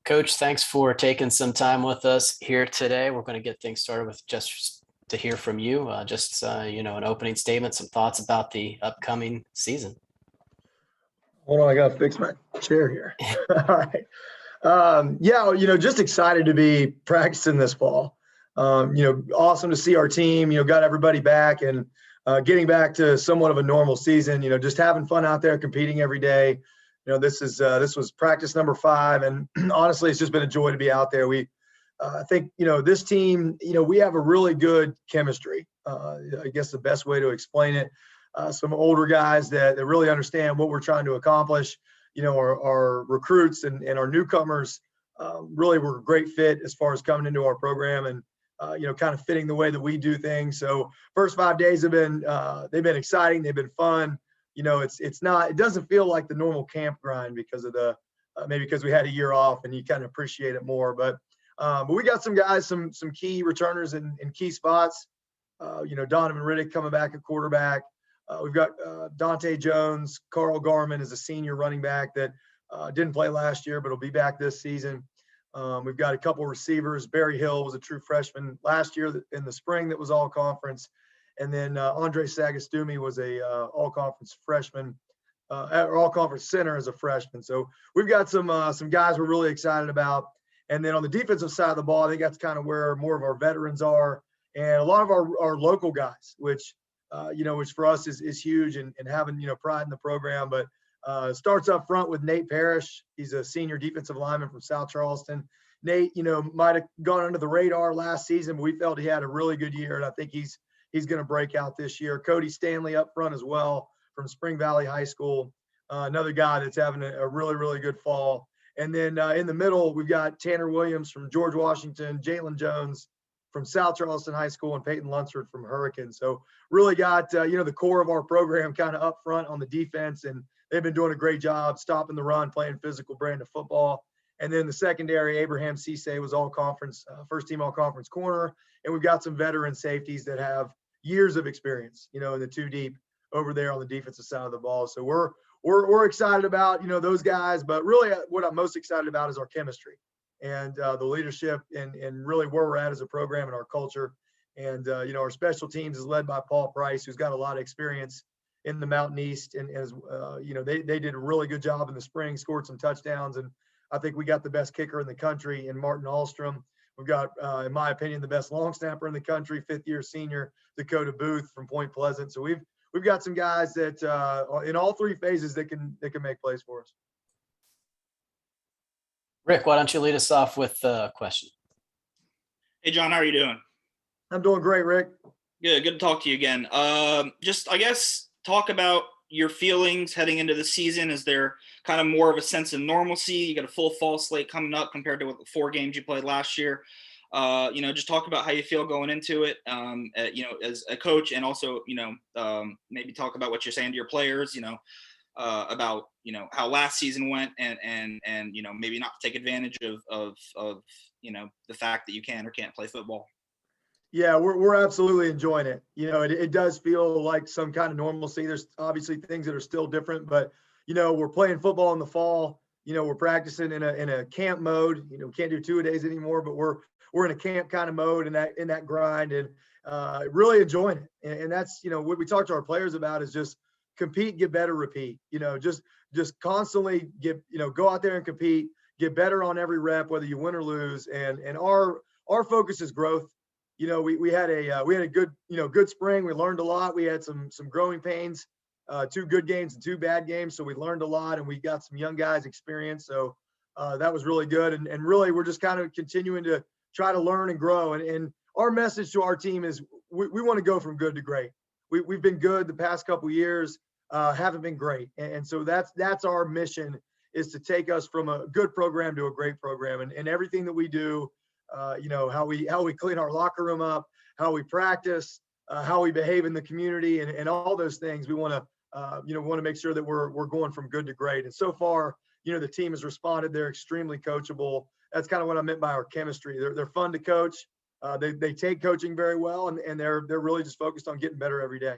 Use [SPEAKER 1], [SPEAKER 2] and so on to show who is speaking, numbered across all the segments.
[SPEAKER 1] Coach, thanks for taking some time with us here today. We're going to get things started with just to hear from you, an opening statement, some thoughts about the upcoming season.
[SPEAKER 2] Hold on, I got to fix my chair here. All right. Just excited to be practicing this fall. Awesome to see our team, got everybody back and getting back to somewhat of a normal season, just having fun out there, competing every day. This was practice number 5. And honestly, it's just been a joy to be out there. I think, this team, we have a really good chemistry. I guess the best way to explain it. Some older guys that really understand what we're trying to accomplish. Our recruits and our newcomers really were a great fit as far as coming into our program and, kind of fitting the way that we do things. So first 5 days they've been exciting. They've been fun. It doesn't feel like the normal camp grind because of maybe because we had a year off and you kind of appreciate it more. But we got some guys, some key returners in key spots. Donovan Riddick coming back at quarterback. We've got Dante Jones. Carl Garman is a senior running back that didn't play last year, but will be back this season. We've got a couple receivers. Barry Hill was a true freshman last year in the spring that was all conference. And then Andre Sagastumi was a all-conference freshman, or all-conference center as a freshman. So we've got some guys we're really excited about. And then on the defensive side of the ball, I think that's kind of where more of our veterans are, and a lot of our local guys, which for us is huge and having pride in the program. But starts up front with Nate Parrish. He's a senior defensive lineman from South Charleston. Nate, might have gone under the radar last season, but we felt he had a really good year, and I think he's going to break out this year. Cody Stanley up front as well from Spring Valley High School, another guy that's having a really, really good fall. And then in the middle, we've got Tanner Williams from George Washington, Jalen Jones from South Charleston High School, and Peyton Lunsford from Hurricane. So really got, the core of our program kind of up front on the defense, and they've been doing a great job stopping the run, playing physical brand of football. And then the secondary, Abraham Cisse was all-conference, first-team all-conference corner. And we've got some veteran safeties that have years of experience, in the 2 deep over there on the defensive side of the ball. So we're excited about, those guys. But really what I'm most excited about is our chemistry and the leadership and really where we're at as a program and our culture. And, our special teams is led by Paul Price, who's got a lot of experience in the Mountain East. And as they did a really good job in the spring, scored some touchdowns. And I think we got the best kicker in the country in Martin Ahlstrom. We've got, in my opinion, the best long snapper in the country, 5th-year senior Dakota Booth from Point Pleasant. So we've got some guys that in all 3 phases that can make plays for us.
[SPEAKER 1] Rick, why don't you lead us off with a question?
[SPEAKER 3] Hey, John, how are you doing?
[SPEAKER 2] I'm doing great, Rick.
[SPEAKER 3] Good to talk to you again. Just, I guess, talk about your feelings heading into the season. Is there kind of more of a sense of normalcy? You got a full fall slate coming up compared to the 4 games you played last year. Just talk about how you feel going into it, as a coach, and also, maybe talk about what you're saying to your players, about, how last season went and maybe not take advantage of the fact that you can or can't play football.
[SPEAKER 2] Yeah, we're absolutely enjoying it. It does feel like some kind of normalcy. There's obviously things that are still different, but, we're playing football in the fall. We're practicing in a camp mode. We can't do 2-a-days anymore, but we're in a camp kind of mode in that grind, and really enjoying it. And that's, what we talk to our players about is just compete, get better, repeat. Just constantly go out there and compete, get better on every rep, whether you win or lose. And our focus is growth. We had a good spring. We learned a lot. We had some growing pains, 2 good games and 2 bad games. So we learned a lot, and we got some young guys experience. So that was really good. And really, we're just kind of continuing to try to learn and grow. And our message to our team is we want to go from good to great. We've been good the past couple of years, haven't been great. And so that's our mission, is to take us from a good program to a great program. And everything that we do, how we clean our locker room up, how we practice, how we behave in the community, and all those things. We want to make sure that we're going from good to great. And so far, the team has responded. They're extremely coachable. That's kind of what I meant by our chemistry. They're fun to coach. They take coaching very well, and they're really just focused on getting better every day.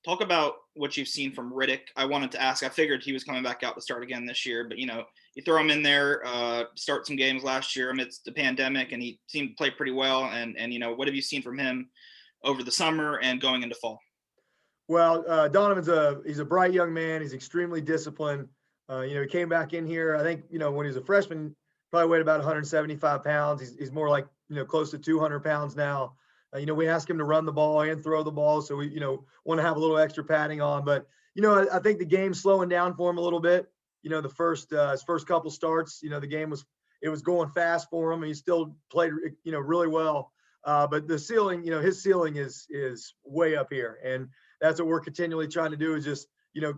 [SPEAKER 3] talk about what you've seen from Riddick. I wanted to ask, I figured he was coming back out to start again this year, but, you know, you throw him in there, start some games last year amidst the pandemic, and he seemed to play pretty well. And, you know, what have you seen from him over the summer and going into fall?
[SPEAKER 2] Well, he's a bright young man. He's extremely disciplined. He came back in here. I think, when he was a freshman, probably weighed about 175 pounds. He's more like, close to 200 pounds now. We ask him to run the ball and throw the ball. So we, want to have a little extra padding on. But, I think the game's slowing down for him a little bit. His first couple starts, the game was going fast for him. He still played, really well. But the ceiling, his ceiling is way up here. And that's what we're continually trying to do is just,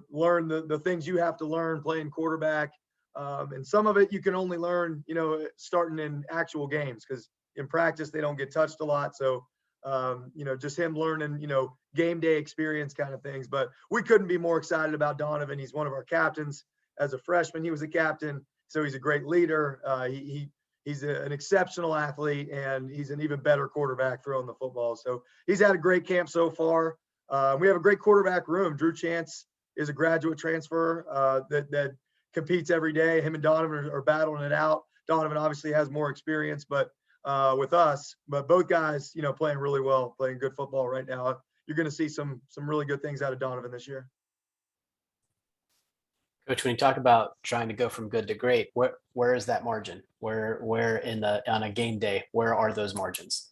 [SPEAKER 2] learn the things you have to learn playing quarterback. And some of it you can only learn, starting in actual games, because in practice they don't get touched a lot. So, just him learning, game day experience kind of things. But we couldn't be more excited about Donovan. He's one of our captains. As a freshman, he was a captain. So he's a great leader. He's an exceptional athlete, and he's an even better quarterback throwing the football. So he's had a great camp so far. We have a great quarterback room. Drew Chance is a graduate transfer that competes every day. Him and Donovan are battling it out. Donovan obviously has more experience, but with us, but both guys, playing really well, playing good football right now. You're going to see some really good things out of Donovan this year.
[SPEAKER 1] Coach, when you talk about trying to go from good to great, where is that margin? Where on a game day, where are those margins?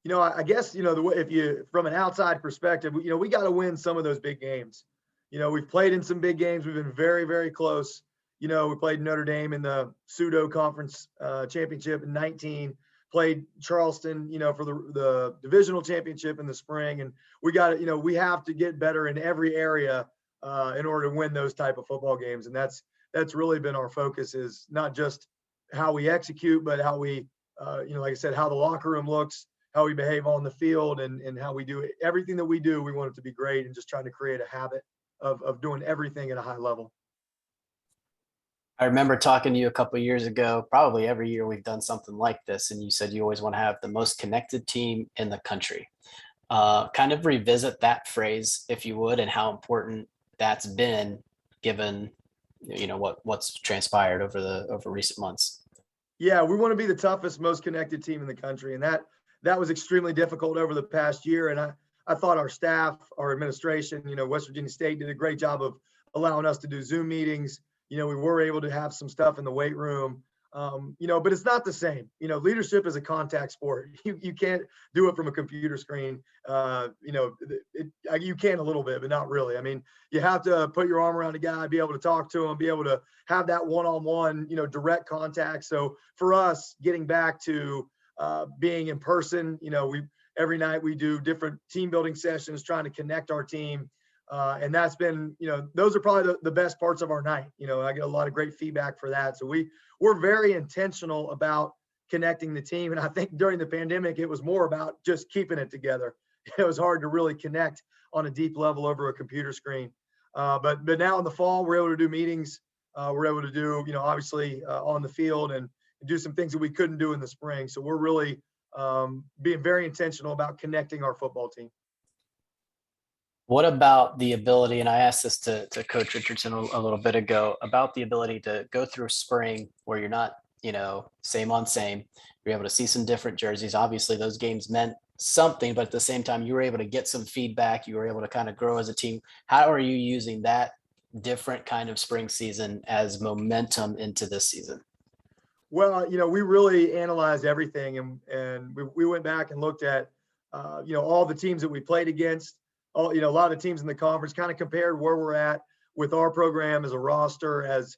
[SPEAKER 2] I guess, if you, from an outside perspective, we got to win some of those big games. We've played in some big games. We've been very, very close. We played Notre Dame in the pseudo conference championship in 19, played Charleston, for the divisional championship in the spring. And we got to, we have to get better in every area in order to win those type of football games. And that's really been our focus, is not just how we execute, but how we, like I said, how the locker room looks, how we behave on the field, and how we do it. Everything that we do, we want it to be great, and just trying to create a habit of doing everything at a high level.
[SPEAKER 1] I remember talking to you a couple of years ago, probably every year we've done something like this, and you said you always want to have the most connected team in the country. Kind of revisit that phrase, if you would, and how important that's been given, what's transpired over recent months.
[SPEAKER 2] Yeah, we want to be the toughest, most connected team in the country. And that was extremely difficult over the past year. And I thought our staff, our administration, West Virginia State did a great job of allowing us to do Zoom meetings. We were able to have some stuff in the weight room, but it's not the same. Leadership is a contact sport. You can't do it from a computer screen. You can a little bit, but not really. I mean, you have to put your arm around a guy, be able to talk to him, be able to have that one-on-one, direct contact. So for us, getting back to being in person, every night we do different team building sessions, trying to connect our team. And that's been, those are probably the best parts of our night. I get a lot of great feedback for that. So we're very intentional about connecting the team. And I think during the pandemic, it was more about just keeping it together. It was hard to really connect on a deep level over a computer screen. But now in the fall, we're able to do meetings. We're able to do, obviously on the field and do some things that we couldn't do in the spring. So we're really being very intentional about connecting our football team.
[SPEAKER 1] What about the ability, and I asked this to Coach Richardson a little bit ago, about the ability to go through spring where you're not, same on same. You're able to see some different jerseys. Obviously, those games meant something, but at the same time, you were able to get some feedback. You were able to kind of grow as a team. How are you using that different kind of spring season as momentum into this season?
[SPEAKER 2] Well, we really analyzed everything, and we went back and looked at, all the teams that we played against. A lot of the teams in the conference, kind of compared where we're at with our program as a roster, as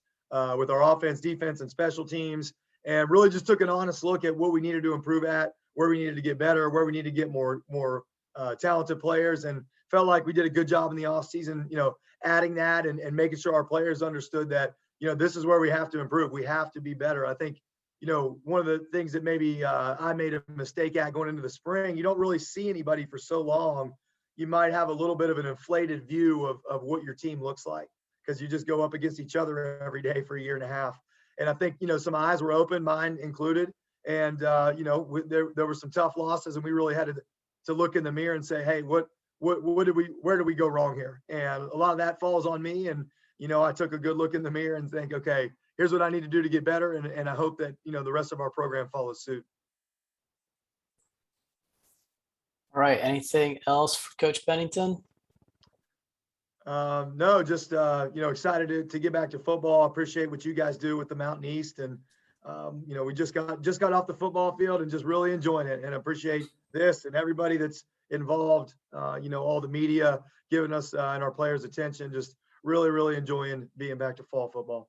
[SPEAKER 2] with our offense, defense, and special teams, and really just took an honest look at what we needed to improve at, where we needed to get better, where we need to get more talented players, and felt like we did a good job in the offseason, adding that and making sure our players understood that, this is where we have to improve. We have to be better. I think, one of the things that maybe I made a mistake at going into the spring, you don't really see anybody for so long. You might have a little bit of an inflated view of what your team looks like, because you just go up against each other every day for a year and a half. And I think, some eyes were open, mine included. And, there were some tough losses, and we really had to look in the mirror and say, hey, what where did we go wrong here? And a lot of that falls on me. And, you know, I took a good look in the mirror and think, okay, here's what I need to do to get better. And I hope that, you know, the rest of our program follows suit.
[SPEAKER 1] All right. Anything else for Coach Pennington?
[SPEAKER 2] No, just, you know, excited to get back to football. I appreciate what you guys do with the Mountain East. And, you know, we just got off the football field and just really enjoying it, and appreciate this and everybody that's involved, you know, all the media giving us and our players attention, just really, really enjoying being back to fall football.